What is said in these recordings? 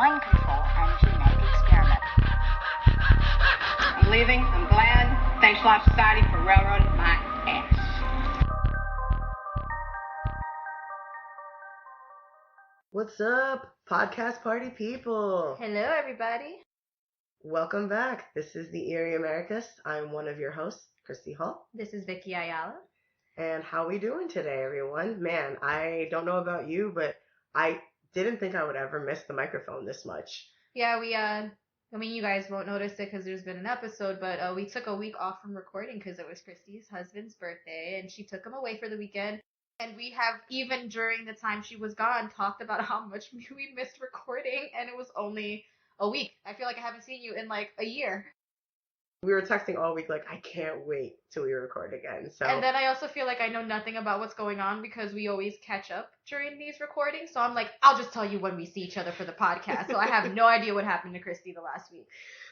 mind control and genetic experiment. I'm leaving. I'm glad. Thanks a lot, society, for railroading my ass. What's up, podcast party people? Hello, everybody. Welcome back. This is the Eerie Americas. I'm one of your hosts, Kristi Hull. This is Vicky Ayala. And how we doing today, everyone? Man, I don't know about you, but I didn't think I would ever miss the microphone this much. Yeah, you guys won't notice it because there's been an episode, but we took a week off from recording because it was Kristi's husband's birthday, and she took him away for the weekend. And we have, even during the time she was gone, talked about how much we missed recording, and it was only a week. I feel like I haven't seen you in like a year. We were texting all week like, I can't wait till we record again. So. And then I also feel like I know nothing about what's going on because we always catch up during these recordings. So I'm like, I'll just tell you when we see each other for the podcast. So I have no idea what happened to Kristi the last week.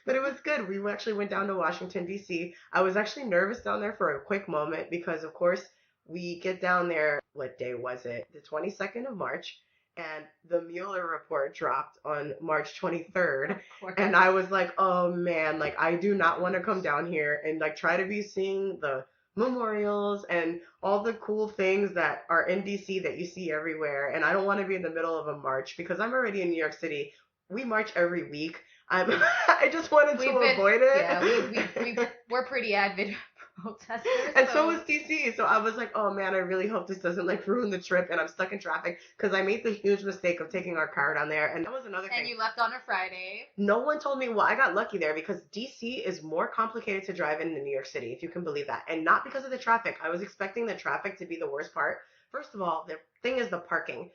But it was good. We actually went down to Washington, D.C. I was actually nervous down there for a quick moment because, of course, we get down there, what day was it? The 22nd of March. And the Mueller report dropped on March 23rd. And I was like, oh man, like I do not want to come down here and like try to be seeing the memorials and all the cool things that are in DC that you see everywhere. And I don't want to be in the middle of a march because I'm already in New York City. We march every week. I just wanted to avoid it. Yeah, we're pretty avid protesters. And so was DC. So I was like, oh man, I really hope this doesn't like ruin the trip and I'm stuck in traffic because I made the huge mistake of taking our car down there. And that was another thing. And you left on a Friday. No one told me. Well, I got lucky there because DC is more complicated to drive in than New York City, if you can believe that. And not because of the traffic. I was expecting the traffic to be the worst part. First of all, the thing is the parking.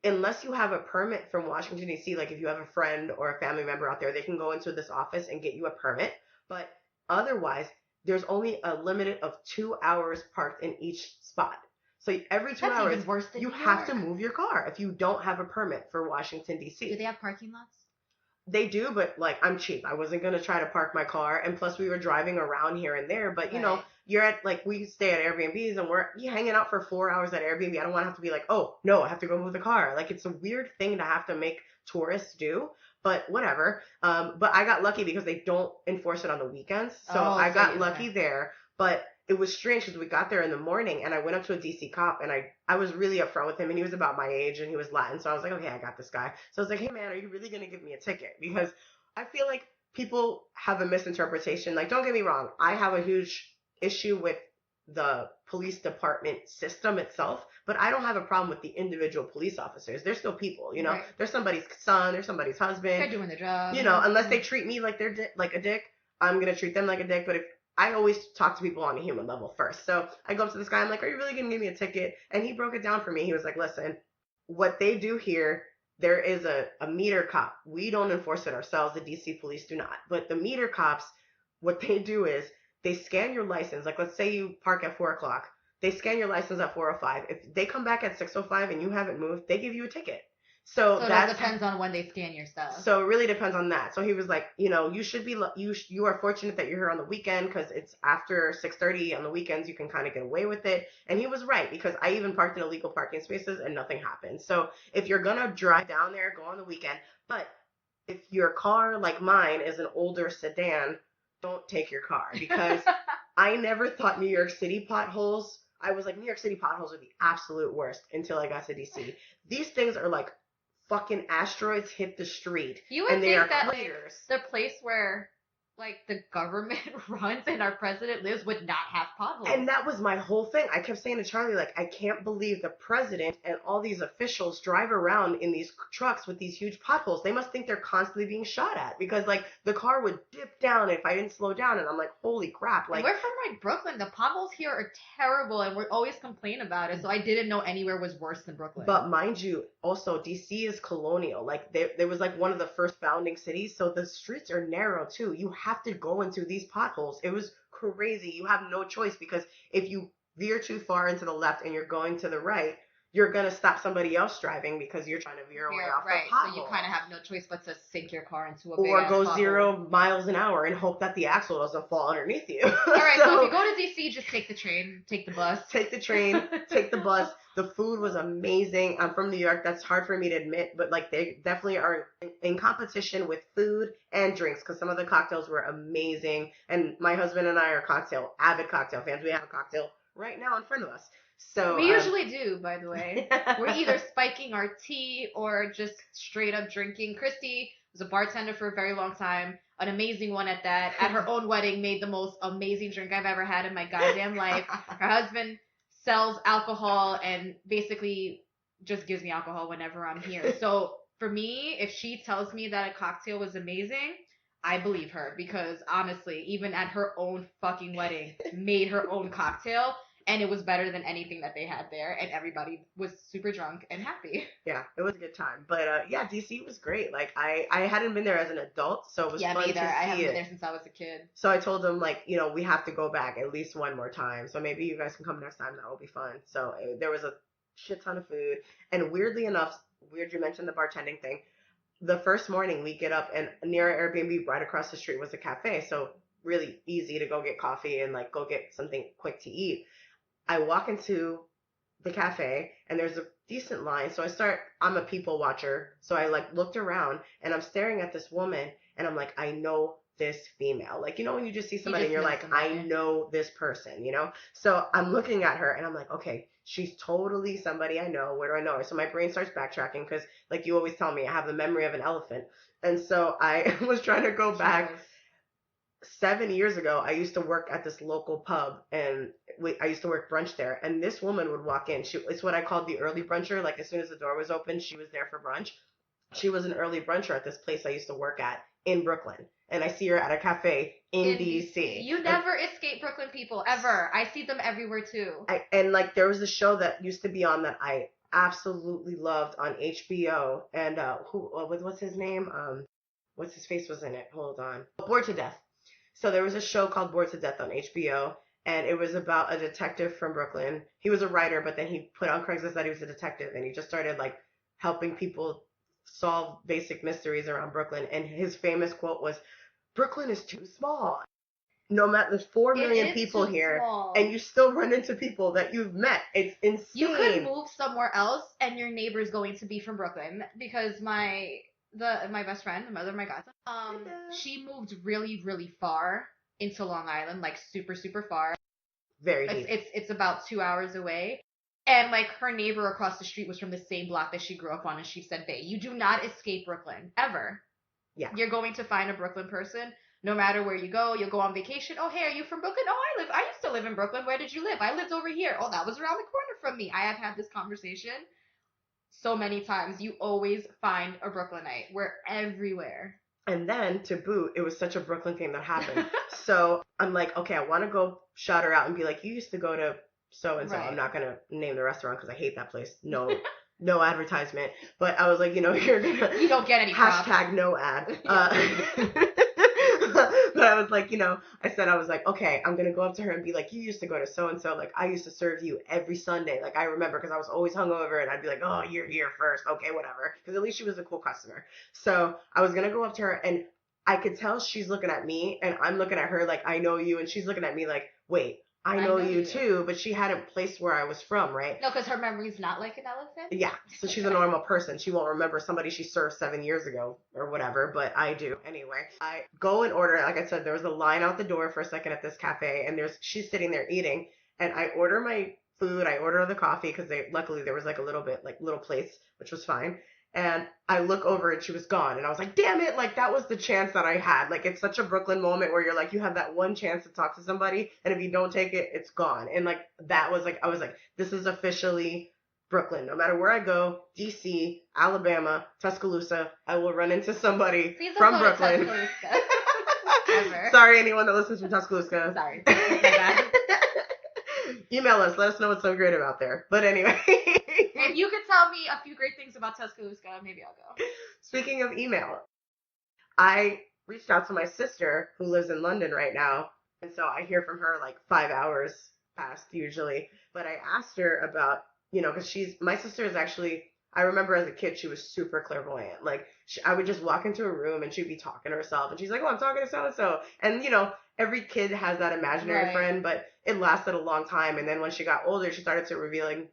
Unless you have a permit from Washington, D.C., like if you have a friend or a family member out there, they can go into this office and get you a permit. But otherwise, there's only a limit of 2 hours parked in each spot. So every 2 hours, even worse than you New have York. to move your car if you don't have a permit for Washington, D.C. Do they have parking lots? They do, but like I'm cheap. I wasn't going to try to park my car. And plus we were driving around here and there. But, you know, you're at like we stay at Airbnbs and we're hanging out for 4 hours at Airbnb. I don't want to have to be like, oh, no, I have to go move the car. Like it's a weird thing to have to make tourists do. But whatever. But I got lucky because they don't enforce it on the weekends. So I got lucky there. But it was strange because we got there in the morning and I went up to a DC cop and I was really upfront with him and he was about my age and he was Latin. So I was like, okay, I got this guy. So I was like, hey man, are you really going to give me a ticket? Because I feel like people have a misinterpretation. Like, don't get me wrong. I have a huge issue with the police department system itself, but I don't have a problem with the individual police officers. They're still people, you know. Right. They're somebody's son, they're somebody's husband. They're doing their job. You know, unless they treat me like they're like a dick, I'm going to treat them like a dick. But if I always talk to people on a human level first. So I go up to this guy. I'm like, are you really going to give me a ticket? And he broke it down for me. He was like, listen, what they do here, there is a meter cop. We don't enforce it ourselves. The DC police do not. But the meter cops, what they do is they scan your license. Like, let's say you park at 4 o'clock. They scan your license at 4:05. If they come back at 6:05 and you haven't moved, they give you a ticket. So that depends on when they scan your stuff. So it really depends on that. So he was like, you know, you should be, you are fortunate that you're here on the weekend because it's after 6:30 on the weekends. You can kind of get away with it. And he was right because I even parked in illegal parking spaces and nothing happened. So if you're going to drive down there, go on the weekend. But if your car, like mine, is an older sedan, don't take your car because I never thought New York City potholes. I was like, New York City potholes are the absolute worst until I got to DC. These things are like fucking asteroids hit the street. You would and they think are that craters. like, the place where like the government runs and our president lives would not have potholes. And that was my whole thing. I kept saying to Charlie, like, I can't believe the president and all these officials drive around in these trucks with these huge potholes. They must think they're constantly being shot at because like the car would dip down if I didn't slow down. And I'm like, holy crap. Like, and we're from like Brooklyn. The potholes here are terrible and we always complain about it. So I didn't know anywhere was worse than Brooklyn. But mind you, also DC is colonial. Like there was like one of the first founding cities. So the streets are narrow too. You have to go into these potholes. It was crazy. You have no choice because if you veer too far into the left and you're going to the right, you're going to stop somebody else driving because you're trying to veer away off right. the pothole. So you kind of have no choice but to sink your car into a or big-ass go pothole. 0 miles an hour and hope that the axle doesn't fall underneath you. All right, so if you go to DC, just take the train, take the bus. Take the train, take the bus. The food was amazing. I'm from New York. That's hard for me to admit, but like they definitely are in competition with food and drinks because some of the cocktails were amazing. And my husband and I are avid cocktail fans. We have a cocktail right now in front of us. So we usually do, by the way. We're either spiking our tea or just straight up drinking. Kristi was a bartender for a very long time, an amazing one at that. At her own wedding, made the most amazing drink I've ever had in my goddamn life. Her husband sells alcohol and basically just gives me alcohol whenever I'm here. So for me, if she tells me that a cocktail was amazing, I believe her because honestly, even at her own fucking wedding, made her own cocktail. And it was better than anything that they had there, and everybody was super drunk and happy. Yeah, it was a good time. But yeah, DC was great. Like I hadn't been there as an adult, so it was fun to see it. I haven't been there since I was a kid. So I told them like, we have to go back at least one more time. So maybe you guys can come next time. That will be fun. So there was a shit ton of food, and weirdly enough, you mentioned the bartending thing. The first morning we get up, and near our Airbnb, right across the street was a cafe. So really easy to go get coffee and like go get something quick to eat. I walk into the cafe and there's a decent line. So I'm a people watcher. So I like looked around and I'm staring at this woman and I'm like, I know this female. Like, when you just see somebody and you're like, I know this person, So I'm looking at her and I'm like, okay, she's totally somebody I know. Where do I know her? So my brain starts backtracking because like you always tell me, I have the memory of an elephant. And so I was trying to go back. 7 years ago, I used to work at this local pub, and I used to work brunch there. And this woman would walk in. It's what I called the early bruncher. Like as soon as the door was open, she was there for brunch. She was an early bruncher at this place I used to work at in Brooklyn. And I see her at a cafe in DC. You never escape Brooklyn people, ever. I see them everywhere too. And like there was a show that used to be on that I absolutely loved on HBO. And what's his name? What's his face was in it? Hold on. Bored to Death. So there was a show called Bored to Death on HBO, and it was about a detective from Brooklyn. He was a writer, but then he put on Craigslist that he was a detective, and he just started like helping people solve basic mysteries around Brooklyn. And his famous quote was, "Brooklyn is too small. No matter there's 4 million people here, and you still run into people that you've met. It's insane. You could move somewhere else, and your neighbor's going to be from Brooklyn because my best friend, the mother of my godson, she moved really, really far into Long Island, like super, super far. Very deep. It's about 2 hours away. And like her neighbor across the street was from the same block that she grew up on, and she said, "Bae, you do not escape Brooklyn ever. Yeah, you're going to find a Brooklyn person no matter where you go. You'll go on vacation. Oh, hey, are you from Brooklyn? Oh, I used to live in Brooklyn. Where did you live? I lived over here. Oh, that was around the corner from me." I have had this conversation so many times. You always find a Brooklynite. We're everywhere. And then to boot, it was such a Brooklyn thing that happened. So I'm like, okay, I want to go shout her out and be like, you used to go to so-and-so. Right. I'm not going to name the restaurant because I hate that place. No advertisement. But I was like, you don't get any hashtag props. No ad. But I was like, I was like, okay, I'm going to go up to her and be like, you used to go to so-and-so. Like, I used to serve you every Sunday. Like, I remember because I was always hungover and I'd be like, oh, you're here first. Okay, whatever. Because at least she was a cool customer. So I was going to go up to her and I could tell she's looking at me and I'm looking at her like, I know you. And she's looking at me like, wait, I know you too, but she hadn't placed where I was from, right? No, because her memory's not like an elephant. Yeah, so she's a normal person. She won't remember somebody she served 7 years ago or whatever, but I do. Anyway, I go and order. Like I said, there was a line out the door for a second at this cafe, and she's sitting there eating, and I order my food. I order the coffee because luckily there was like a little bit, like little plates, which was fine. And I look over and she was gone. And I was like, damn it. Like, that was the chance that I had. Like, it's such a Brooklyn moment where you're like, you have that one chance to talk to somebody. And if you don't take it, it's gone. And like, that was like, I was like, this is officially Brooklyn. No matter where I go, DC, Alabama, Tuscaloosa, I will run into somebody from Brooklyn. Sorry, anyone that listens from Tuscaloosa. Sorry. My bad. Email us. Let us know what's so great about there. But anyway. If you could tell me a few great things about Tuscaloosa, maybe I'll go. Speaking of email, I reached out to my sister who lives in London right now. And so I hear from her like 5 hours past usually. But I asked her about because my sister is actually, I remember as a kid, she was super clairvoyant. Like, I would just walk into a room and she'd be talking to herself and she's like, oh, I'm talking to so-and-so. And, every kid has that imaginary Right. friend, but it lasted a long time. And then when she got older, she started to revealing,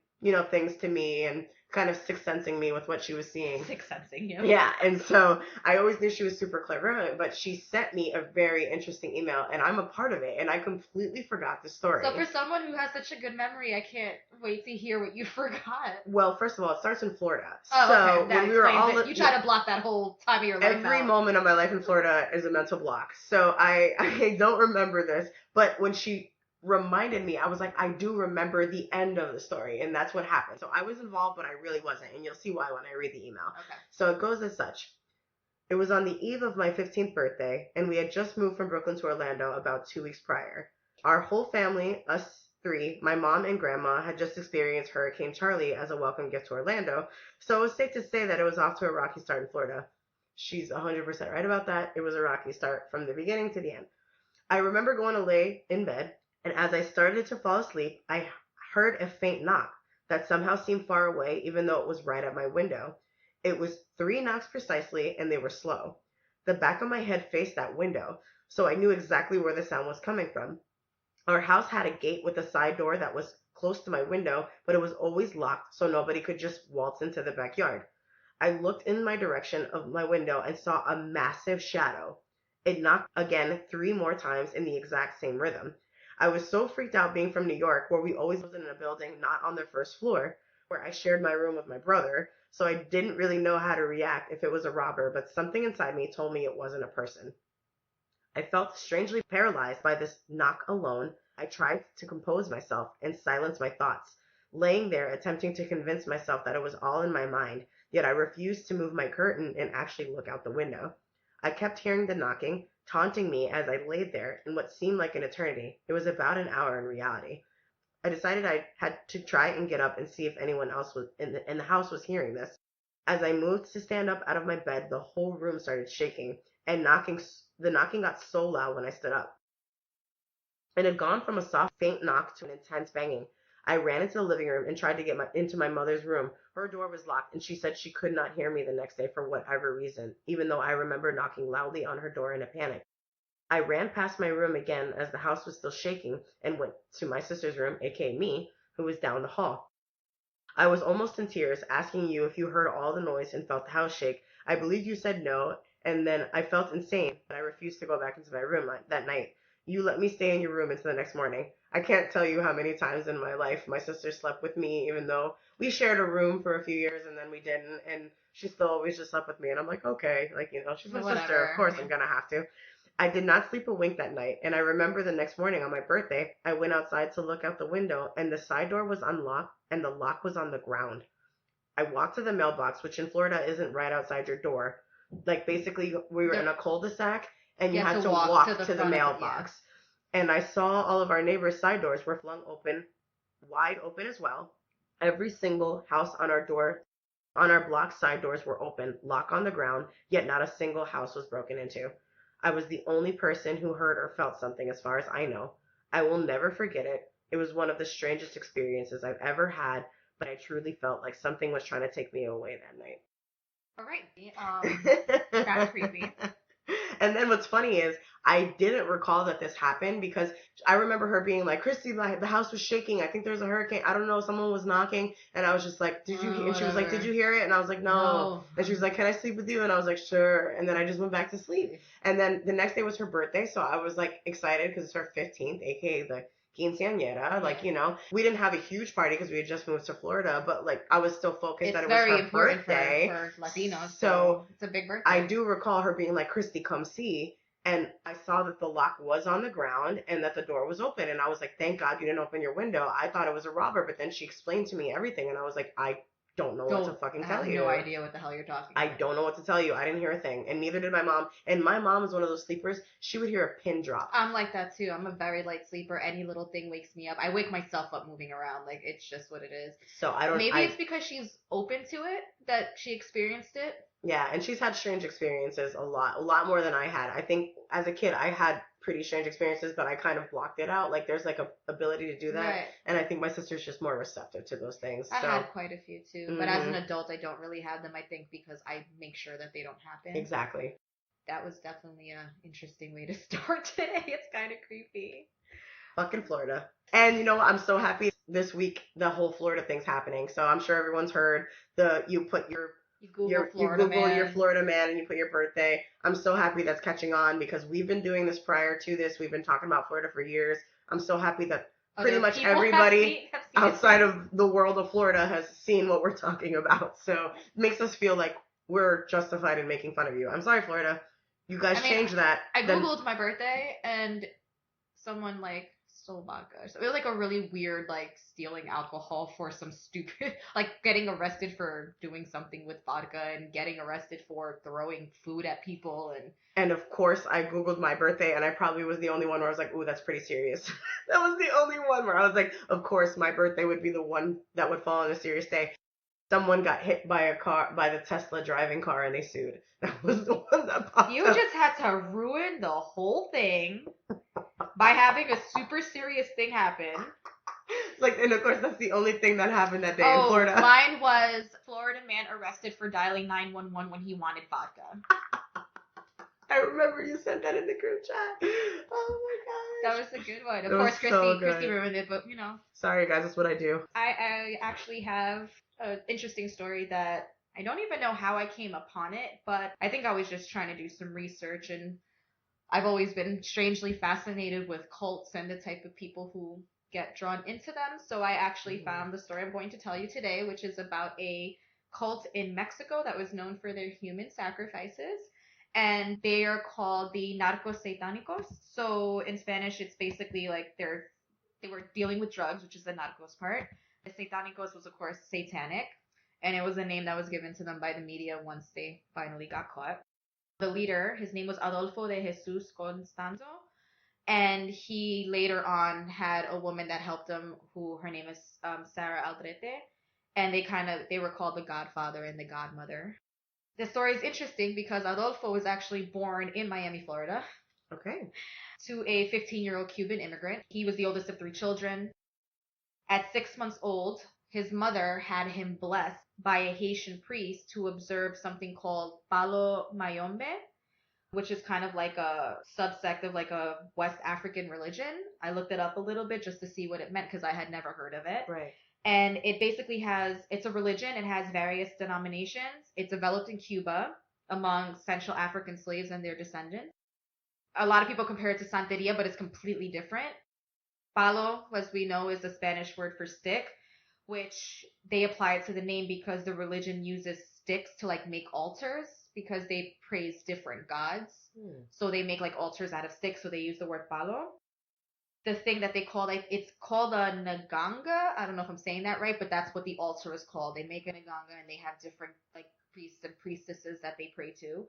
things to me and kind of sixth sensing me with what she was seeing. Sixth sensing you. Yeah, and so I always knew she was super clever, but she sent me a very interesting email, and I'm a part of it, and I completely forgot the story. So for someone who has such a good memory, I can't wait to hear what you forgot. Well, first of all, it starts in Florida. Oh, so okay. That when we were all explains it. You try to block that whole time of your life every out. moment of my life in Florida is a mental block. So I don't remember this, but when she reminded me, I was like, I do remember the end of the story, and that's what happened. So I was involved, but I really wasn't, and you'll see why when I read the email. Okay. So it goes as such. It was on the eve of my 15th birthday, and we had just moved from Brooklyn to Orlando about 2 weeks prior. Our whole family, us three, my mom and grandma, had just experienced Hurricane Charlie as a welcome gift to Orlando, so it was safe to say that it was off to a rocky start in Florida. She's 100% right about that. It was a rocky start from the beginning to the end. I remember going to lay in bed, and as I started to fall asleep, I heard a faint knock that somehow seemed far away, even though it was right at my window. It was 3 knocks precisely, and they were slow. The back of my head faced that window, so I knew exactly where the sound was coming from. Our house had a gate with a side door that was close to my window, but it was always locked, so nobody could just waltz into the backyard. I looked in my direction of my window and saw a massive shadow. It knocked again 3 more times in the exact same rhythm. I was so freaked out being from New York, where we always lived in a building not on the first floor, where I shared my room with my brother, so I didn't really know how to react if it was a robber, but something inside me told me it wasn't a person. I felt strangely paralyzed by this knock alone. I tried to compose myself and silence my thoughts, laying there attempting to convince myself that it was all in my mind, yet I refused to move my curtain and actually look out the window. I kept hearing the knocking, taunting me as I laid there in what seemed like an eternity. It was about an hour in reality. I decided I had to try and get up and see if anyone else was in the house was hearing this. As I moved to stand up out of my bed, the whole room started shaking, and the knocking got so loud when I stood up. It had gone from a soft, faint knock to an intense banging. I ran into the living room and tried to get into my mother's room. Her door was locked, and she said she could not hear me the next day for whatever reason, even though I remember knocking loudly on her door in a panic. I ran past my room again as the house was still shaking and went to my sister's room, aka me, who was down the hall. I was almost in tears, asking you if you heard all the noise and felt the house shake. I believe you said no, and then I felt insane, but I refused to go back into my room that night. You let me stay in your room until the next morning. I can't tell you how many times in my life my sister slept with me, even though we shared a room for a few years and then we didn't, and she still always just slept with me, and I'm like, okay, she's my sister, of course I'm gonna have to. I did not sleep a wink that night, and I remember the next morning on my birthday, I went outside to look out the window, and the side door was unlocked, and the lock was on the ground. I walked to the mailbox, which in Florida isn't right outside your door. Like, basically, we were in a cul-de-sac, and you had to walk to the mailbox. And I saw all of our neighbors' side doors were flung open, wide open as well. Every single house on our block side doors were open, lock on the ground, yet not a single house was broken into. I was the only person who heard or felt something as far as I know. I will never forget it. It was one of the strangest experiences I've ever had, but I truly felt like something was trying to take me away that night. All right. That's creepy. And then what's funny is I didn't recall that this happened because I remember her being like, Kristi, the house was shaking. I think there's a hurricane. I don't know. Someone was knocking. And I was just like, did you? And she was like, did you hear it? And I was like, no. And she was like, can I sleep with you? And I was like, sure. And then I just went back to sleep. And then the next day was her birthday. So I was like excited because it's her 15th, aka the quinceañera. We didn't have a huge party because we had just moved to Florida, but I was still focused that it was her birthday. It's very important for Latinos, so it's a big birthday. I do recall her being like, Kristi, come see. And I saw that the lock was on the ground and that the door was open. And I was like, thank God you didn't open your window. I thought it was a robber, but then she explained to me everything. And I was like, I don't know what to fucking tell you. I have no idea what the hell you're talking about. I don't know what to tell you. I didn't hear a thing. And neither did my mom. And my mom is one of those sleepers. She would hear a pin drop. I'm like that too. I'm a very light sleeper. Any little thing wakes me up. I wake myself up moving around. It's just what it is. So I don't. Maybe it's because she's open to it that she experienced it. Yeah, and she's had strange experiences a lot more than I had. I think as a kid I had pretty strange experiences, but I kind of blocked it out. Like there's like a ability to do that, Right. and I think my sister's just more receptive to those things. I So had quite a few too, but as an adult, I don't really have them. I think because I make sure that they don't happen. exactly. That was definitely an interesting way to start today. It's kind of creepy. Fucking Florida. And you know what? I'm so happy this week the whole Florida thing's happening. So I'm sure everyone's heard you put You Google you Florida Google man. your Florida man and you put your birthday. I'm so happy that's catching on because we've been doing this prior to this. We've been talking about Florida for years. I'm so happy that pretty Other much people everybody have seen outside of the world of Florida has seen what we're talking about. So it makes us feel like we're justified in making fun of you. I'm sorry, Florida. You guys changed that. I Googled my birthday and someone like stole vodka. So it was like a really weird like stealing alcohol for some stupid like getting arrested for doing something with vodka and getting arrested for throwing food at people and of course I Googled my birthday and I probably was the only one where I was like, ooh, that's pretty serious. That was the only one where I was like, of course my birthday would be the one that would fall on a serious day. Someone got hit by the Tesla driving car and they sued. That was the one that popped you up. just had to ruin the whole thing by having a super serious thing happen. Like, and of course that's the only thing that happened that day in Florida. Mine was Florida man arrested for dialing 911 when he wanted vodka. I remember you sent that in the group chat. Oh my gosh. That was a good one. Of course, Kristi ruined it, but you know. Sorry guys, that's what I do. I actually have an interesting story that I don't even know how I came upon it, but I think I was just trying to do some research, and I've always been strangely fascinated with cults and the type of people who get drawn into them. So I actually found the story I'm going to tell you today, which is about a cult in Mexico that was known for their human sacrifices. And they are called the narcos satánicos. So in Spanish, it's basically like they were dealing with drugs, which is the narcos part. The satánicos was, of course, satanic. And it was a name that was given to them by the media once they finally got caught. The leader, his name was Adolfo de Jesus Constanzo. And he later on had a woman that helped him, who her name is Sarah Aldrete. And they were called the Godfather and the Godmother. The story is interesting because Adolfo was actually born in Miami, Florida. Okay. To a 15-year-old Cuban immigrant. He was the oldest of 3 children. At 6 months old, his mother had him blessed by a Haitian priest to observe something called Palo Mayombe, which is kind of like a subsect of like a West African religion. I looked it up a little bit just to see what it meant because I had never heard of it. Right. And it basically it's a religion. It has various denominations. It developed in Cuba among Central African slaves and their descendants. A lot of people compare it to Santeria, but it's completely different. Palo, as we know, is the Spanish word for stick, which they apply it to the name because the religion uses sticks to like make altars because they praise different gods. So they make like altars out of sticks, so they use the word palo. The thing that they call it's called a naganga. I don't know if I'm saying that right, but that's what the altar is called. They make a naganga and they have different like priests and priestesses that they pray to.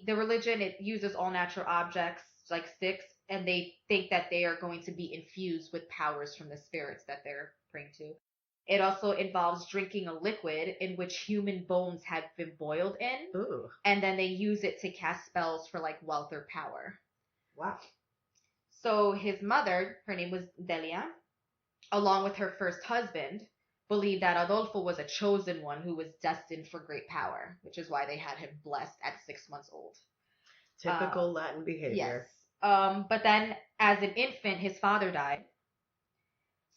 The religion, it uses all natural objects like sticks, and they think that they are going to be infused with powers from the spirits that they're praying to. It also involves drinking a liquid in which human bones have been boiled in. Ooh. And then they use it to cast spells for like wealth or power. Wow. So his mother, her name was Delia, along with her first husband, believed that Adolfo was a chosen one who was destined for great power, which is why they had him blessed at 6 months old. Typical Latin behavior. Yes. But then as an infant, his father died.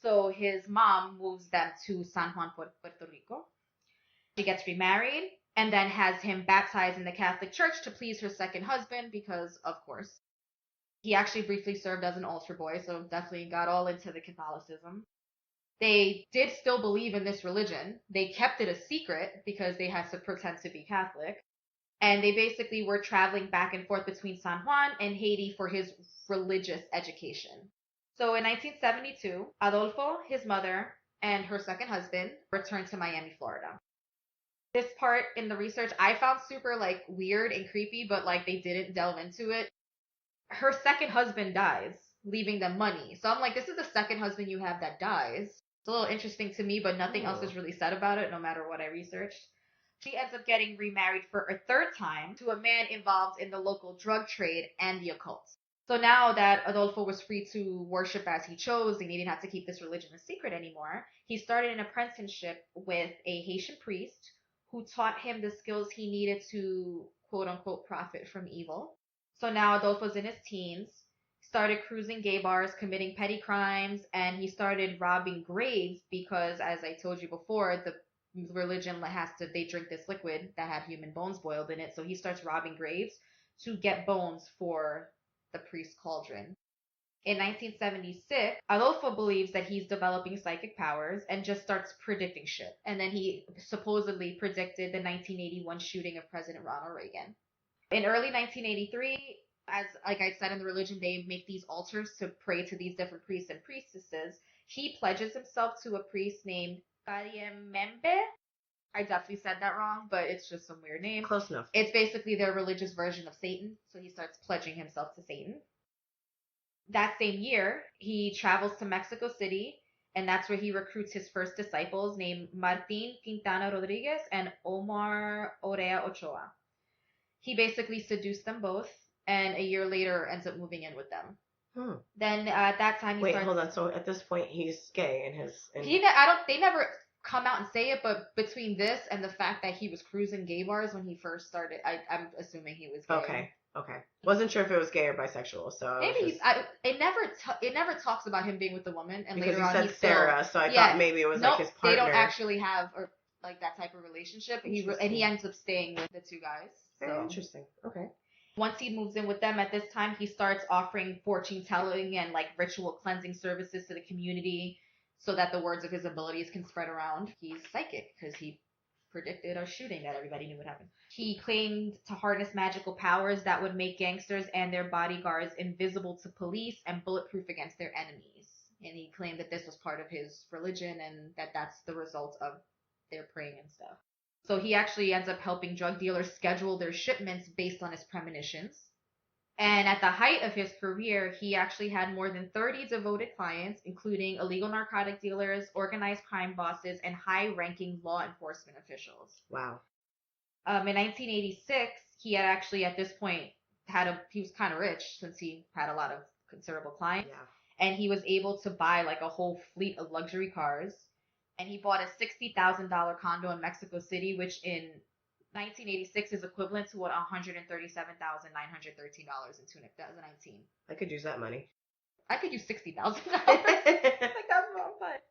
So his mom moves them to San Juan, Puerto Rico. She gets remarried and then has him baptized in the Catholic Church to please her second husband because, of course, he actually briefly served as an altar boy, so definitely got all into the Catholicism. They did still believe in this religion. They kept it a secret because they had to pretend to be Catholic. And they basically were traveling back and forth between San Juan and Haiti for his religious education. So in 1972, Adolfo, his mother, and her second husband returned to Miami, Florida. This part in the research I found super like weird and creepy, but like they didn't delve into it. Her second husband dies, leaving them money. So I'm like, this is the second husband you have that dies. It's a little interesting to me, but nothing else is really said about it, no matter what I researched. She ends up getting remarried for a third time to a man involved in the local drug trade and the occult. So now that Adolfo was free to worship as he chose and he didn't have to keep this religion a secret anymore, he started an apprenticeship with a Haitian priest who taught him the skills he needed to quote unquote profit from evil. So now Adolfo's in his teens, started cruising gay bars, committing petty crimes, and he started robbing graves because, as I told you before, the religion they drink this liquid that had human bones boiled in it. So he starts robbing graves to get bones for the priest cauldron. In 1976, Adolfo believes that he's developing psychic powers and just starts predicting shit. And then he supposedly predicted the 1981 shooting of President Ronald Reagan. In early 1983, as like I said in the religion, they make these altars to pray to these different priests and priestesses. He pledges himself to a priest named Kariemembe. I definitely said that wrong, but it's just some weird name. Close enough. It's basically their religious version of Satan, so he starts pledging himself to Satan. That same year, he travels to Mexico City, and that's where he recruits his first disciples named Martin Quintana Rodriguez and Omar Orea Ochoa. He basically seduced them both, and a year later ends up moving in with them. Then at that time he starts... hold on. So at this point he's gay They never come out and say it, but between this and the fact that he was cruising gay bars when he first started, I'm assuming he was gay. Okay. Wasn't sure if it was gay or bisexual, so maybe it never talks about him being with the woman, and because later on he said Sarah, so I thought maybe it was like his partner. They don't actually have like that type of relationship. And he ends up staying with the two guys. Very interesting. Okay. Once he moves in with them, at this time he starts offering fortune telling and like ritual cleansing services to the community, so that the words of his abilities can spread around. He's psychic because he predicted a shooting that everybody knew would happen. He claimed to harness magical powers that would make gangsters and their bodyguards invisible to police and bulletproof against their enemies. And he claimed that this was part of his religion and that that's the result of their praying and stuff. So he actually ends up helping drug dealers schedule their shipments based on his premonitions. And at the height of his career, he actually had more than 30 devoted clients, including illegal narcotic dealers, organized crime bosses, and high-ranking law enforcement officials. Wow. In 1986, he had actually, at this point, he was kind of rich since he had a lot of considerable clients. Yeah. And he was able to buy like a whole fleet of luxury cars. And he bought a $60,000 condo in Mexico City, which in 1986 is equivalent to what $137,913 in 2019. I could use that money. I could use $60,000. Like that's wrong, but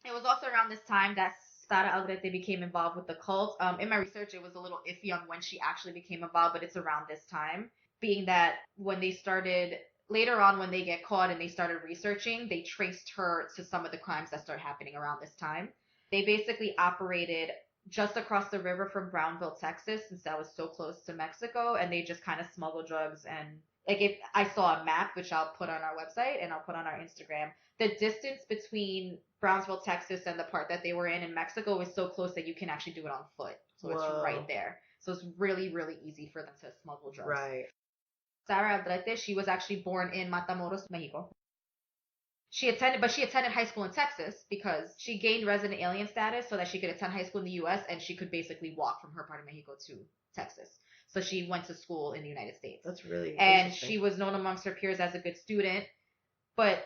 it was also around this time that Sara Aldrete became involved with the cult. In my research, it was a little iffy on when she actually became involved, but it's around this time. Being that when they started later on, when they get caught and they started researching, they traced her to some of the crimes that started happening around this time. They basically operated just across the river from Brownville, Texas, since that was so close to Mexico, and they just kind of smuggle drugs. And like, if I saw a map, which I'll put on our website and I'll put on our Instagram, the distance between Brownsville, Texas, and the part that they were in Mexico is so close that you can actually do it on foot. So It's right there. So it's really, really easy for them to smuggle drugs. Right. Sara Aldrete, she was actually born in Matamoros, Mexico. She attended high school in Texas because she gained resident alien status so that she could attend high school in the U.S. and she could basically walk from her part of Mexico to Texas. So she went to school in the United States. That's really And she was known amongst her peers as a good student. But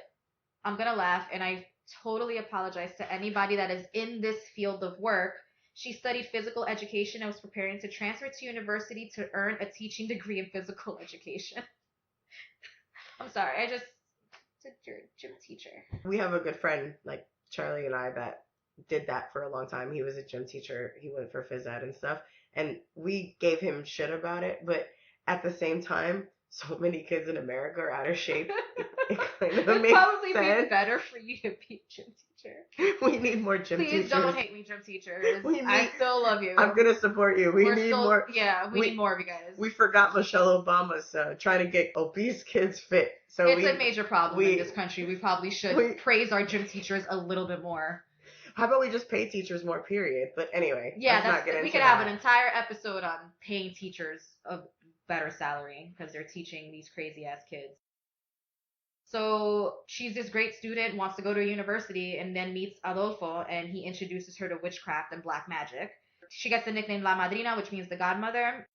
I'm going to laugh, and I totally apologize to anybody that is in this field of work. She studied physical education and was preparing to transfer to university to earn a teaching degree in physical education. I'm sorry, you're a gym teacher. We have a good friend, like Charlie and I, that did that for a long time. He was a gym teacher. He went for phys ed and stuff. And we gave him shit about it. But at the same time, so many kids in America are out of shape. It kind of makes probably sense. Be better for you to be a gym teacher. We need more gym teachers. Please don't hate me, gym teachers. I still love you. I'm going to support you. We need more. Yeah, we need more of you guys. We forgot Michelle Obama's trying to get obese kids fit. So it's a major problem in this country. We probably should praise our gym teachers a little bit more. How about we just pay teachers more, period? But anyway, yeah, we could have an entire episode on paying teachers a better salary because they're teaching these crazy ass kids. So she's this great student, wants to go to a university, and then meets Adolfo, and he introduces her to witchcraft and black magic. She gets the nickname La Madrina, which means the godmother.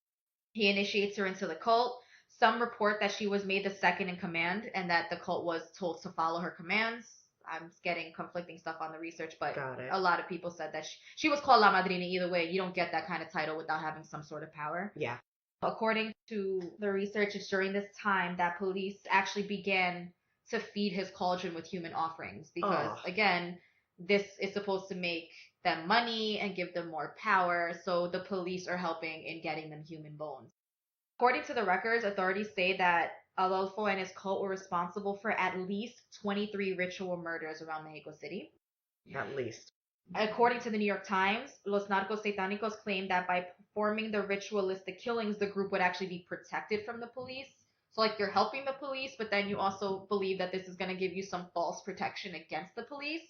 He initiates her into the cult. Some report that she was made the second in command and that the cult was told to follow her commands. I'm getting conflicting stuff on the research, but a lot of people said that she was called La Madrina either way. You don't get that kind of title without having some sort of power. Yeah. According to the research, it's during this time that police actually began to feed his cauldron with human offerings because, again, this is supposed to make them money and give them more power, so the police are helping in getting them human bones. According to the records, authorities say that Adolfo and his cult were responsible for at least 23 ritual murders around Mexico City. At least. According to the New York Times, Los Narcos Satánicos claimed that by performing the ritualistic killings, the group would actually be protected from the police. So, like, you're helping the police, but then you also believe that this is going to give you some false protection against the police.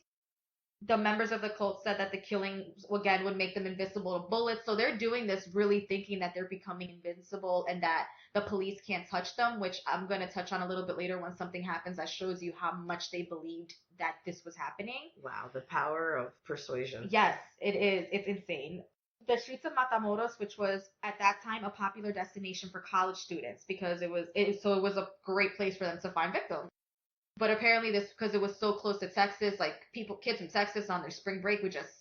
The members of the cult said that the killing, again, would make them invisible to bullets. So they're doing this really thinking that they're becoming invincible and that the police can't touch them, which I'm going to touch on a little bit later when something happens that shows you how much they believed that this was happening. Wow, the power of persuasion. Yes, it is. It's insane. The streets of Matamoros, which was at that time a popular destination for college students because it was a great place for them to find victims. But apparently because it was so close to Texas, like kids from Texas on their spring break would just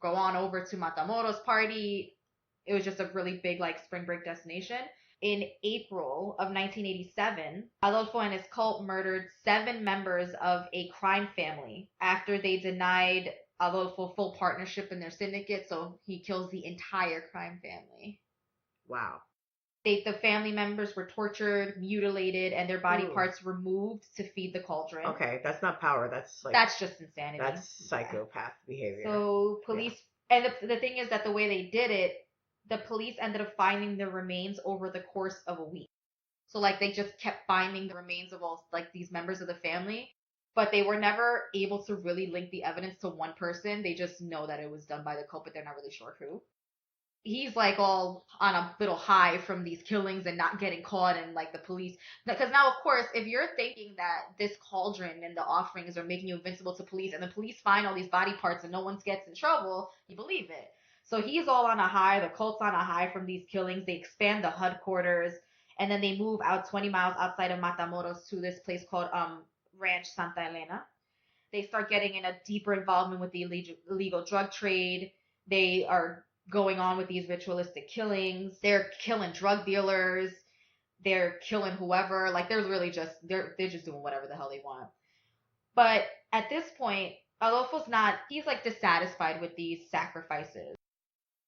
go on over to Matamoros party. It was just a really big like spring break destination. In April of 1987, Adolfo and his cult murdered 7 members of a crime family after they denied Adolfo full partnership in their syndicate, so he kills the entire crime family. Wow. The family members were tortured, mutilated, and their body parts removed to feed the cauldron. Okay, that's not power. That's just insanity. That's psychopath behavior. So police, and the thing is that the way they did it, the police ended up finding the remains over the course of a week. So like they just kept finding the remains of all like these members of the family, but they were never able to really link the evidence to one person. They just know that it was done by the cult, but they're not really sure who. He's like all on a little high from these killings and not getting caught and like the police. Because now, of course, if you're thinking that this cauldron and the offerings are making you invincible to police and the police find all these body parts and no one gets in trouble, you believe it. So he's all on a high. The cult's on a high from these killings. They expand the headquarters and then they move out 20 miles outside of Matamoros to this place called Ranch Santa Elena. They start getting in a deeper involvement with the illegal drug trade. They are going on with these ritualistic killings. They're killing drug dealers. They're killing whoever. Like there's really just they're just doing whatever the hell they want. But at this point, he's like dissatisfied with these sacrifices.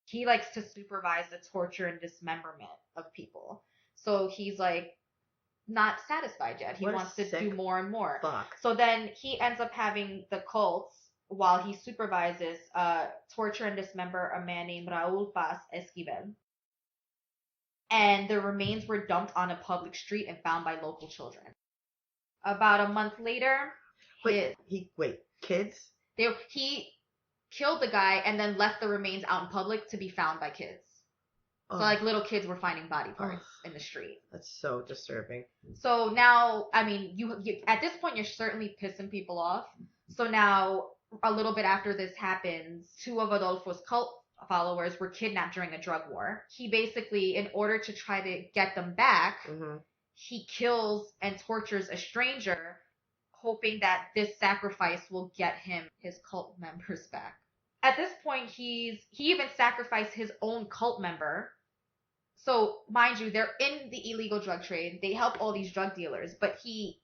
He likes to supervise the torture and dismemberment of people. So he's like not satisfied yet. He wants to do more and more. Fuck. So then he ends up having the cults while he supervises torture and dismember a man named Raul Paz Esquivel. And the remains were dumped on a public street and found by local children. About a month later, kids? He killed the guy and then left the remains out in public to be found by kids. So like little kids were finding body parts in the street. That's so disturbing. So now, I mean, you at this point you're certainly pissing people off. So now, a little bit after this happens, 2 of Adolfo's cult followers were kidnapped during a drug war. He basically, in order to try to get them back, he kills and tortures a stranger, hoping that this sacrifice will get him his cult members back. At this point, he even sacrificed his own cult member. So, mind you, they're in the illegal drug trade. They help all these drug dealers, but he's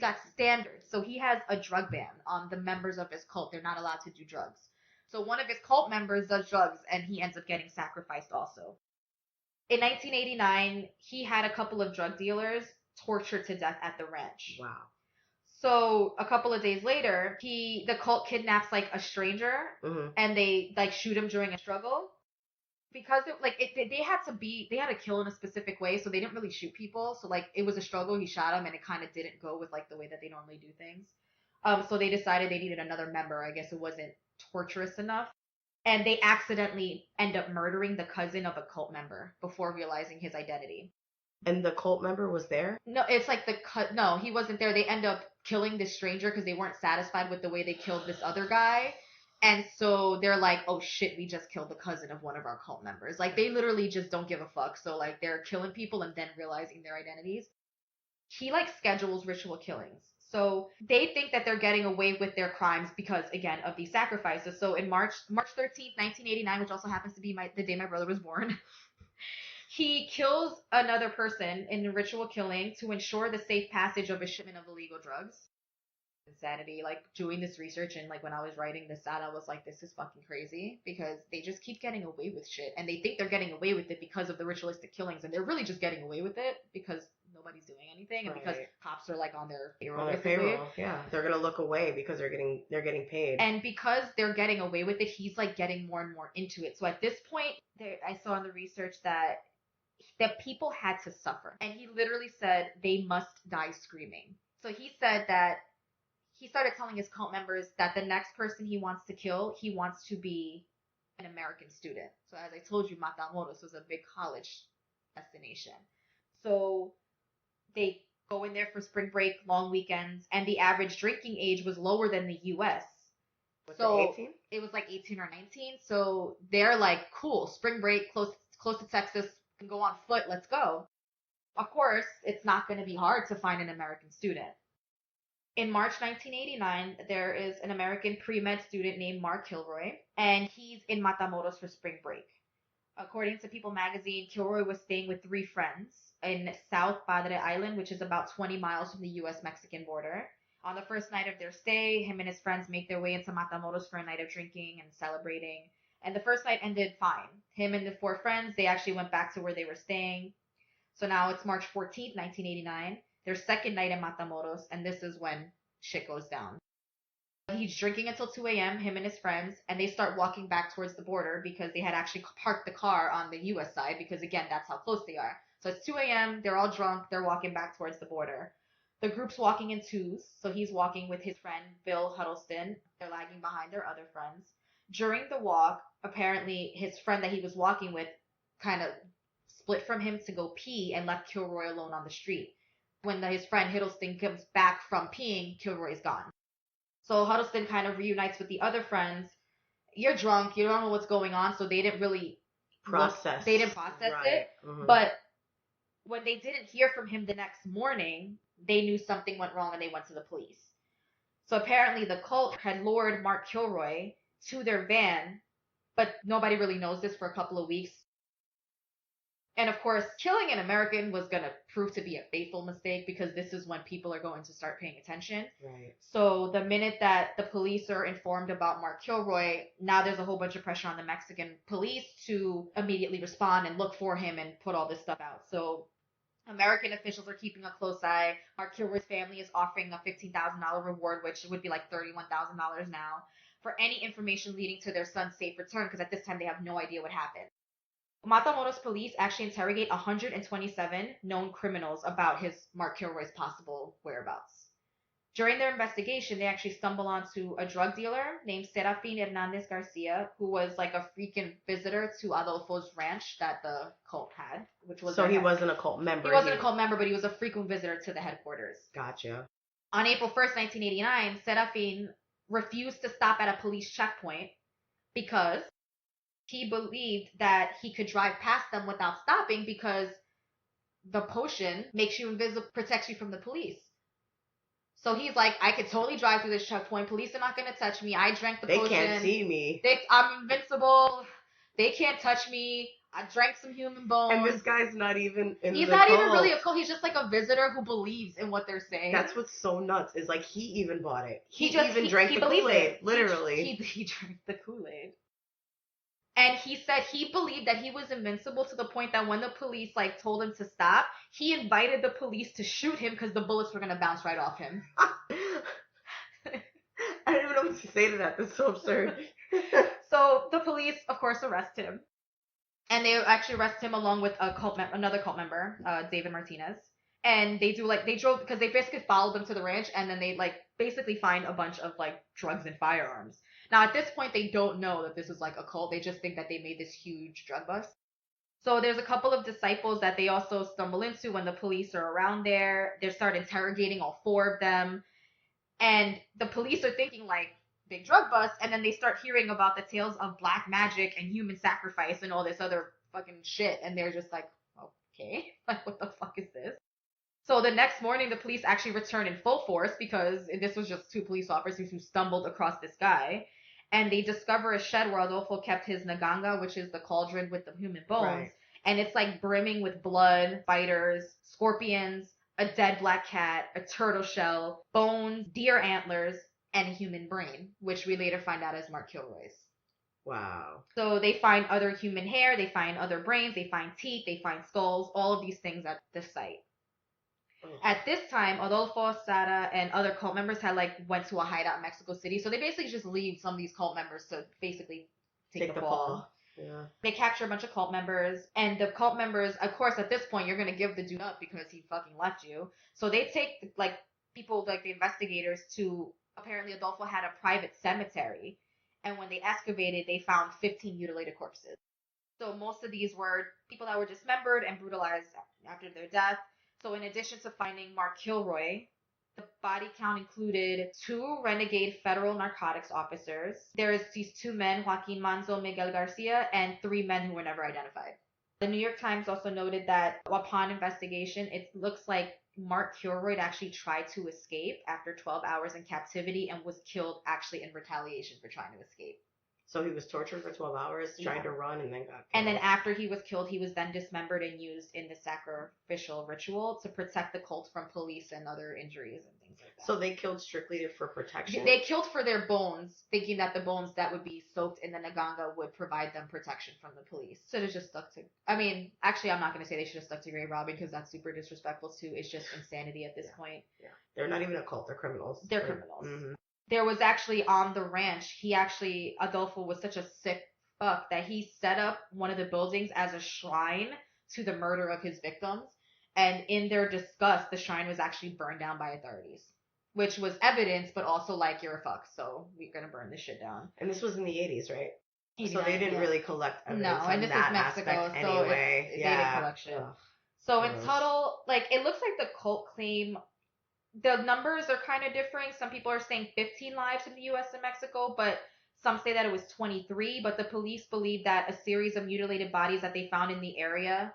got standards. So he has a drug ban on the members of his cult. They're not allowed to do drugs. So one of his cult members does drugs, and he ends up getting sacrificed also. In 1989, he had a couple of drug dealers tortured to death at the ranch. Wow. So a couple of days later, the cult kidnaps like a stranger, and they like shoot him during a struggle. Because they had to kill in a specific way, so they didn't really shoot people. So like it was a struggle, he shot him, and it kind of didn't go with like the way that they normally do things. So they decided they needed another member. I guess it wasn't torturous enough, and they accidentally end up murdering the cousin of a cult member before realizing his identity. And the cult member was there? No, it's like no, he wasn't there. They end up killing this stranger because they weren't satisfied with the way they killed this other guy. And so they're like, oh shit, we just killed the cousin of one of our cult members. Like, they literally just don't give a fuck. So, like, they're killing people and then realizing their identities. He, like, schedules ritual killings. So they think that they're getting away with their crimes because, again, of these sacrifices. So in March 13th, 1989, which also happens to be the day my brother was born, he kills another person in a ritual killing to ensure the safe passage of a shipment of illegal drugs. Insanity. Like, doing this research, and like when I was writing this out, I was like, this is fucking crazy, because they just keep getting away with shit, and they think they're getting away with it because of the ritualistic killings, and they're really just getting away with it because nobody's doing anything, and because cops are like on their payroll. On their payroll, yeah, they're gonna look away because they're getting paid, and because they're getting away with it, he's like getting more and more into it. So at this point, I saw in the research that people had to suffer, and he literally said they must die screaming. So he said that he started telling his cult members that the next person he wants to kill, he wants to be an American student. So as I told you, Matamoros was a big college destination. So they go in there for spring break, long weekends, and the average drinking age was lower than the U.S. So 18? It was like 18 or 19. So they're like, cool, spring break, close to Texas, can go on foot, let's go. Of course, it's not going to be hard to find an American student. In March 1989, there is an American pre-med student named Mark Kilroy, and he's in Matamoros for spring break. According to People magazine, Kilroy was staying with 3 friends in South Padre Island, which is about 20 miles from the U.S.-Mexican border. On the first night of their stay, him and his friends make their way into Matamoros for a night of drinking and celebrating. And the first night ended fine. Him and the 4 friends, they actually went back to where they were staying. So now it's March 14th, 1989. Their second night in Matamoros, and this is when shit goes down. He's drinking until 2 a.m., him and his friends, and they start walking back towards the border because they had actually parked the car on the U.S. side because, again, that's how close they are. So it's 2 a.m., they're all drunk, they're walking back towards the border. The group's walking in twos, so he's walking with his friend, Bill Huddleston. They're lagging behind their other friends. During the walk, apparently his friend that he was walking with kind of split from him to go pee and left Kilroy alone on the street. When his friend Huddleston comes back from peeing, Kilroy's gone. So Huddleston kind of reunites with the other friends. You're drunk, you don't know what's going on, so they didn't really process it. Mm-hmm. But when they didn't hear from him the next morning, they knew something went wrong and they went to the police. So apparently the cult had lured Mark Kilroy to their van, but nobody really knows this for a couple of weeks. And of course, killing an American was going to prove to be a fatal mistake because this is when people are going to start paying attention. Right. So the minute that the police are informed about Mark Kilroy, now there's a whole bunch of pressure on the Mexican police to immediately respond and look for him and put all this stuff out. So American officials are keeping a close eye. Mark Kilroy's family is offering a $15,000 reward, which would be like $31,000 now, for any information leading to their son's safe return, because at this time they have no idea what happened. Matamoros police actually interrogate 127 known criminals about Mark Kilroy's possible whereabouts. During their investigation, they actually stumble onto a drug dealer named Serafin Hernandez Garcia, who was like a freaking visitor to Adolfo's ranch that the cult had, which was so he wasn't a cult member. He wasn't a cult member, but he was a frequent visitor to the headquarters. Gotcha. On April 1st, 1989, Serafin refused to stop at a police checkpoint because he believed that he could drive past them without stopping because the potion makes you invisible, protects you from the police. So he's like, I could totally drive through this checkpoint. Police are not going to touch me. I drank the potion. They can't see me. I'm invincible. They can't touch me. I drank some human bones. And this guy's not even in He's the not cult. even really a cult. He's just like a visitor who believes in what they're saying. That's what's so nuts is like he even bought it. He drank the Kool-Aid, literally. He drank the Kool-Aid. And he said he believed that he was invincible to the point that when the police like told him to stop, he invited the police to shoot him because the bullets were going to bounce right off him. I don't even know what to say to that. That's so absurd. So the police, of course, arrest him. And they actually arrest him along with another cult member, David Martinez. And they drove, because they basically followed them to the ranch, and then they like basically find a bunch of like drugs and firearms. Now, at this point, they don't know that this is like a cult. They just think that they made this huge drug bust. So there's a couple of disciples that they also stumble into when the police are around there. They start interrogating all 4 of them. And the police are thinking like, big drug bust, and then they start hearing about the tales of black magic and human sacrifice and all this other fucking shit, and they're just like, okay, like what the fuck is this? So the next morning, the police actually returned in full force because this was just two police officers who stumbled across this guy, and they discover a shed where Adolfo kept his naganga, which is the cauldron with the human bones, Right. and it's like brimming with blood, spiders, scorpions, a dead black cat, a turtle shell, bones, deer antlers, and a human brain, which we later find out is Mark Kilroy's. Wow. So they find other human hair, they find other brains, they find teeth, they find skulls, all of these things at the site. Ugh. At this time, Adolfo, Sara, and other cult members had went to a hideout in Mexico City. So they basically just leave some of these cult members to basically take the fall. Yeah. They capture a bunch of cult members, and the cult members, of course, at this point, you're gonna give the dude up because he fucking left you. So they take people like the investigators to, apparently Adolfo had a private cemetery, and when they excavated, they found 15 mutilated corpses. So most of these were people that were dismembered and brutalized after their death. So in addition to finding Mark Kilroy, the body count included 2 renegade federal narcotics officers. There's these 2 men, Joaquin Manzo, Miguel Garcia, and 3 men who were never identified. The New York Times also noted that upon investigation, it looks like Mark Kilroy actually tried to escape after 12 hours in captivity and was killed actually in retaliation for trying to escape. So he was tortured for 12 hours, trying to run, and then got killed. And then after he was killed, he was then dismembered and used in the sacrificial ritual to protect the cult from police and other injuries and things like that. So they killed strictly for protection? They killed for their bones, thinking that the bones that would be soaked in the naganga would provide them protection from the police. So they just stuck to... I mean, actually, I'm not going to say they should have stuck to grave robbing because that's super disrespectful too. It's just insanity at this point. Yeah. They're not even a cult. They're criminals. They're criminals. Mm-hmm. There was actually on the ranch, Adolfo was such a sick fuck that he set up one of the buildings as a shrine to the murder of his victims. And in their disgust, the shrine was actually burned down by authorities, which was evidence, but also you're a fuck, so we're going to burn this shit down. And this was in the 80s, right? 89, so they didn't really collect evidence. No, and this is Mexico, so anyway. they didn't collect shit. Ugh. So in total, it looks like the cult claim... The numbers are kind of differing. Some people are saying 15 lives in the U.S. and Mexico, but some say that it was 23. But the police believe that a series of mutilated bodies that they found in the area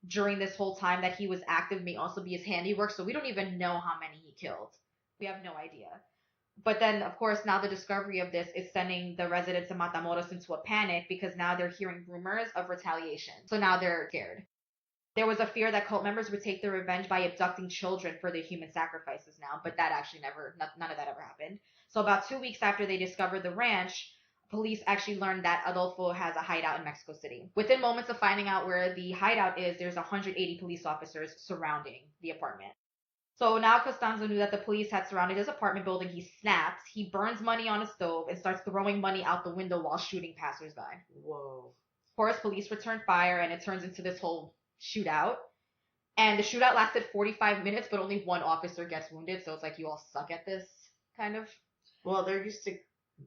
during this whole time that he was active may also be his handiwork. So we don't even know how many he killed. We have no idea. But then, of course, now the discovery of this is sending the residents of Matamoros into a panic because now they're hearing rumors of retaliation. So now they're scared. There was a fear that cult members would take their revenge by abducting children for their human sacrifices now, but that actually none of that ever happened. So about 2 weeks after they discovered the ranch, police actually learned that Adolfo has a hideout in Mexico City. Within moments of finding out where the hideout is, there's 180 police officers surrounding the apartment. So now Costanzo knew that the police had surrounded his apartment building. He snaps, he burns money on a stove, and starts throwing money out the window while shooting passersby. Whoa. Of course, police return fire, and it turns into this whole shootout. And the shootout lasted 45 minutes, but only 1 officer gets wounded, so it's like you all suck at this, kind of. Well, they're used to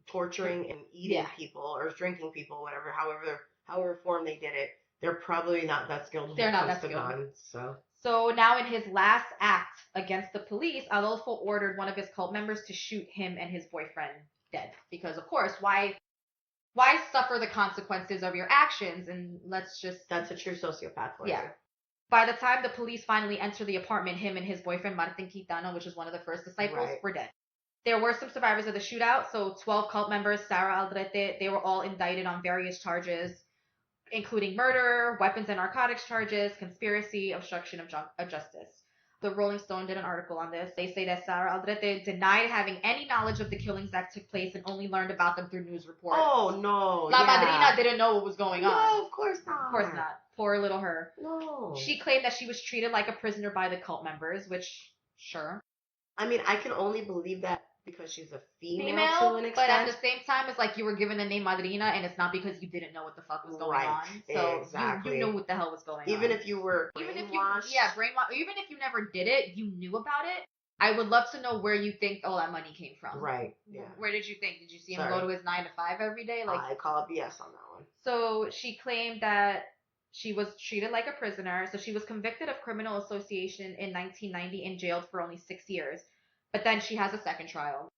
torturing and eating people or drinking people, whatever, however form they did it. They're probably not that skilled. They're not that skilled. Guns, So now in his last act against the police, Adolfo ordered one of his cult members to shoot him and his boyfriend dead. Because, of course, why suffer the consequences of your actions? And let's just... That's a true sociopath for you. By the time the police finally enter the apartment, him and his boyfriend, Martin Quintano, which was one of the first disciples, were dead. There were some survivors of the shootout, so 12 cult members, Sara Aldrete, they were all indicted on various charges, including murder, weapons and narcotics charges, conspiracy, obstruction of justice. The Rolling Stone did an article on this. They say that Sara Aldrete denied having any knowledge of the killings that took place and only learned about them through news reports. Oh, no. La Madrina didn't know what was going on. No, of course not. Of course not. Poor little her. No. She claimed that she was treated like a prisoner by the cult members, which, sure. I mean, I can only believe that because she's a female to an extent. But at the same time, it's like you were given the name Madrina, and it's not because you didn't know what the fuck was going on. So exactly. You knew what the hell was going on. Even if you were brainwashed. Brainwashed. Even if you never did it, you knew about it. I would love to know where you think all that money came from. Right. Yeah. Where did you think? Did you see him go to his 9 to 5 every day? I call it BS on that one. So she claimed that she was treated like a prisoner. So she was convicted of criminal association in 1990 and jailed for only 6 years. But then she has a second trial.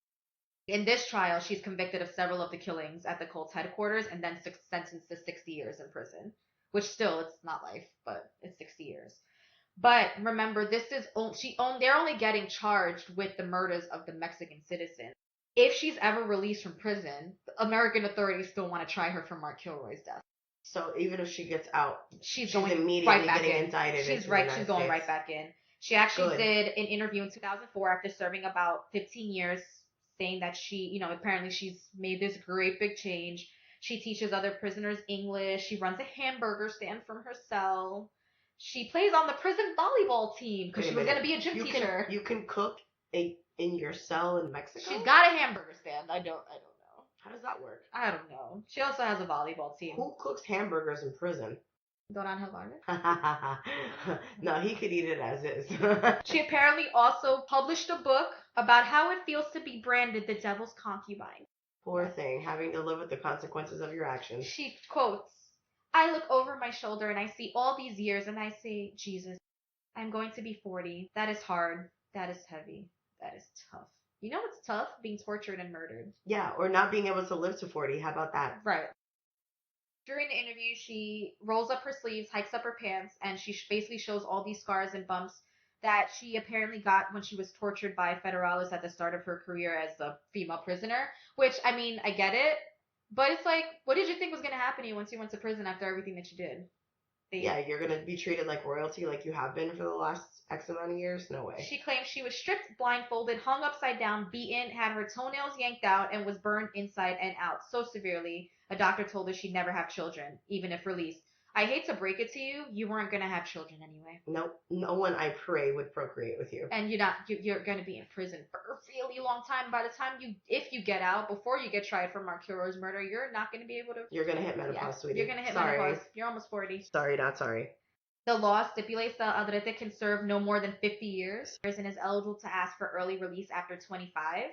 In this trial, she's convicted of several of the killings at the cult's headquarters and then sentenced to 60 years in prison. Which still, it's not life, but it's 60 years. But remember, they're only getting charged with the murders of the Mexican citizen. If she's ever released from prison, American authorities still want to try her for Mark Kilroy's death. So even if she gets out, she's going immediately right back getting in. indicted. She's going right back in. She actually did an interview in 2004 after serving about 15 years, saying that she, apparently she's made this great big change. She teaches other prisoners English. She runs a hamburger stand from her cell. She plays on the prison volleyball team because she was going to be a gym teacher. You can cook in your cell in Mexico? She's got a hamburger stand. I don't know. How does that work? I don't know. She also has a volleyball team. Who cooks hamburgers in prison? Don Angel Vargas? No, he could eat it as is. She apparently also published a book about how it feels to be branded the devil's concubine. Poor thing, having to live with the consequences of your actions. She quotes, "I look over my shoulder and I see all these years and I say, Jesus, I'm going to be 40. That is hard. That is heavy. That is tough." You know what's tough? Being tortured and murdered. Yeah, or not being able to live to 40. How about that? Right. During the interview, she rolls up her sleeves, hikes up her pants, and she basically shows all these scars and bumps that she apparently got when she was tortured by federales at the start of her career as a female prisoner. Which, I mean, I get it, but it's like, what did you think was going to happen to you once you went to prison after everything that you did? Yeah, you're going to be treated like royalty like you have been for the last X amount of years? No way. She claims she was stripped, blindfolded, hung upside down, beaten, had her toenails yanked out, and was burned inside and out so severely, a doctor told her she'd never have children, even if released. I hate to break it to you, you weren't going to have children anyway. Nope. No one, I pray, would procreate with you. And you're going to be in prison for a really long time. By the time if you get out, before you get tried for Mark Kilroy's murder, you're not going to be able to. You're going to hit menopause, sweetie. You're going to hit menopause. You're almost 40. Sorry, not sorry. The law stipulates that Aldrete can serve no more than 50 years and is eligible to ask for early release after 25.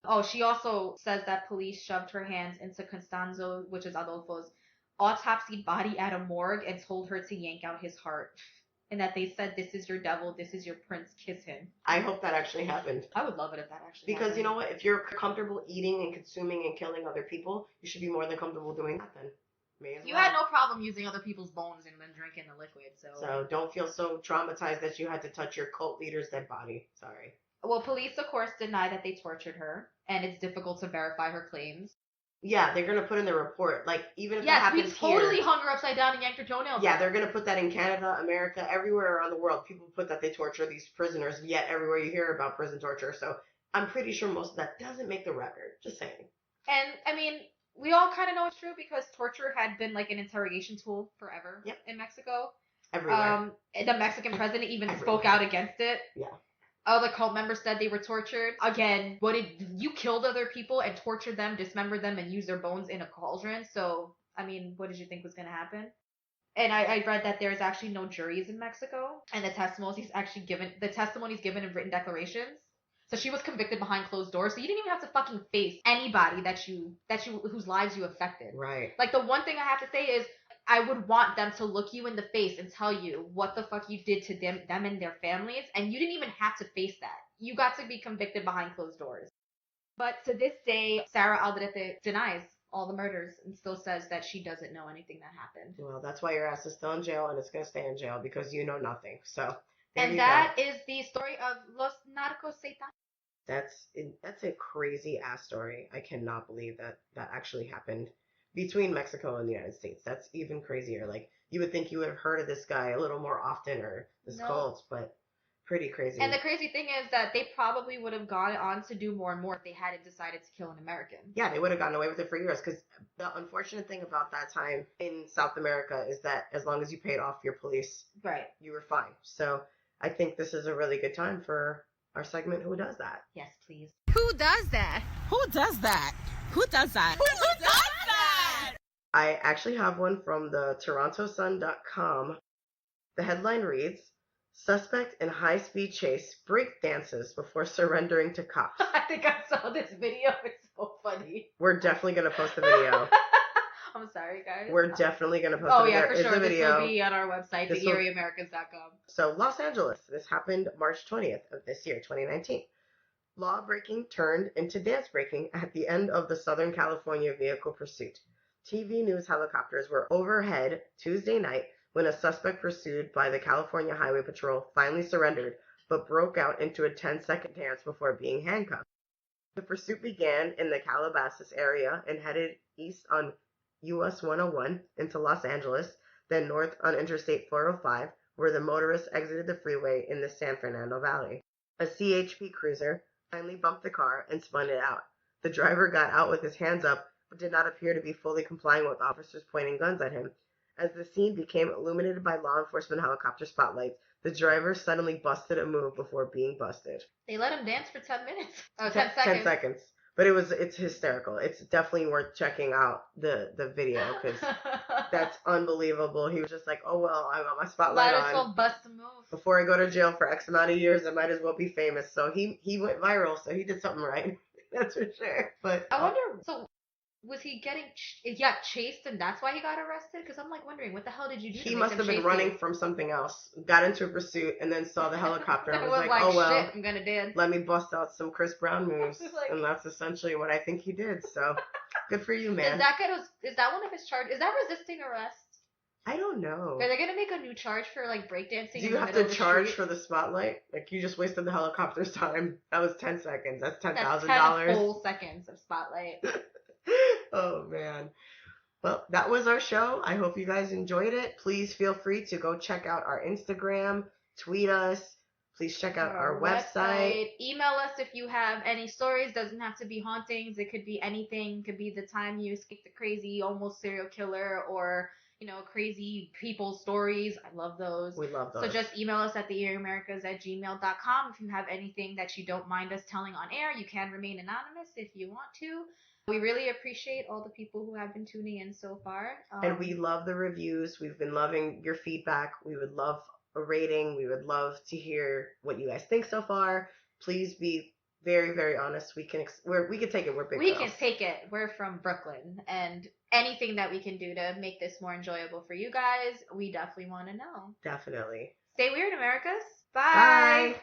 Oh, she also says that police shoved her hands into Constanzo, which is Adolfo's, autopsied body at a morgue and told her to yank out his heart. And that they said, "This is your devil, this is your prince, kiss him." I hope that actually happened. I would love it if that actually happened. Because you know what? If you're comfortable eating and consuming and killing other people, you should be more than comfortable doing that then. You had no problem using other people's bones and then drinking the liquid, So don't feel so traumatized that you had to touch your cult leader's dead body. Sorry. Well, police, of course, deny that they tortured her, and it's difficult to verify her claims. Yeah, they're going to put in the report. Like, even if that happens we totally hung her upside down and yanked her toenails Yeah, out. they're going to put that in Canada, America, everywhere around the world. People put that they torture these prisoners, yet everywhere you hear about prison torture. So I'm pretty sure most of that doesn't make the record. Just saying. And, I mean, we all kind of know it's true because torture had been like an interrogation tool forever in Mexico. Everywhere. The Mexican president even spoke out against it. Yeah. Other cult members said they were tortured. Again, you killed other people and tortured them, dismembered them, and used their bones in a cauldron. So, I mean, what did you think was going to happen? And I read that there's actually no juries in Mexico, and the testimonies given in written declarations. So she was convicted behind closed doors. So you didn't even have to fucking face anybody whose lives you affected. Right. Like, the one thing I have to say is, I would want them to look you in the face and tell you what the fuck you did to them and their families, and you didn't even have to face that. You got to be convicted behind closed doors. But to this day, Sarah Aldrete denies all the murders and still says that she doesn't know anything that happened. Well, that's why your ass is still in jail, and it's going to stay in jail because you know nothing. So, and that is the story of Los Narcos Satan. That's a crazy ass story. I cannot believe that actually happened between Mexico and the United States. That's even crazier. Like, you would think you would have heard of this guy a little more often or this cult, but pretty crazy. And the crazy thing is that they probably would have gone on to do more and more if they hadn't decided to kill an American. Yeah, they would have gotten away with it for years because the unfortunate thing about that time in South America is that as long as you paid off your police, you were fine. So I think this is a really good time for our segment, Who Does That? Yes, please. Who does that? Who does that? Who does that? Who does that? I actually have one from the TorontoSun.com. The headline reads, "Suspect in high-speed chase break dances before surrendering to cops." I think I saw this video. It's so funny. We're definitely going to post the video. I'm sorry, guys. We're definitely going to post the video. Oh, yeah, for sure. This will be on our website, theearieamericans.com. So, Los Angeles. This happened March 20th of this year, 2019. Law breaking turned into dance breaking at the end of the Southern California vehicle pursuit. TV news helicopters were overhead Tuesday night when a suspect pursued by the California Highway Patrol finally surrendered, but broke out into a 10-second dance before being handcuffed. The pursuit began in the Calabasas area and headed east on US 101 into Los Angeles, then north on Interstate 405, where the motorist exited the freeway in the San Fernando Valley. A CHP cruiser finally bumped the car and spun it out. The driver got out with his hands up, but did not appear to be fully complying with officers pointing guns at him. As the scene became illuminated by law enforcement helicopter spotlights, the driver suddenly busted a move before being busted. They let him dance for 10 minutes. Oh, 10 seconds. 10 seconds. But it's hysterical. It's definitely worth checking out the video because that's unbelievable. He was just like, oh, well, I got my spotlight on. Might as well bust a move. Before I go to jail for X amount of years, I might as well be famous. So he went viral, so he did something right. That's for sure. But I wonder, so was he getting chased and that's why he got arrested? Because I'm like wondering, what the hell did you do? He must have been running from something else. Got into a pursuit and then saw the helicopter and was like, oh well, shit, I'm gonna dance. Let me bust out some Chris Brown moves. And that's essentially what I think he did. So good for you, man. Is that one of his charges? Is that resisting arrest? I don't know. Are they gonna make a new charge for like breakdancing? Do you have to charge for the spotlight? Like you just wasted the helicopter's time. That was 10 seconds. That's $10,000. 10 whole seconds of spotlight. Oh man. Well, that was our show. I hope you guys enjoyed it. Please feel free to go check out our Instagram, tweet us. Please check out our website. Email us if you have any stories. Doesn't have to be hauntings. It could be anything. It could be the time you escaped a crazy almost serial killer or crazy people stories. I love those. We love those. So just email us at theearyamericas@gmail.com if you have anything that you don't mind us telling on air. You can remain anonymous if you want to. We really appreciate all the people who have been tuning in so far. And we love the reviews. We've been loving your feedback. We would love a rating. We would love to hear what you guys think so far. Please be very, very honest. We can take it. We're big girls. We can take it. We're from Brooklyn. And anything that we can do to make this more enjoyable for you guys, we definitely want to know. Definitely. Stay weird, Americas. Bye. Bye.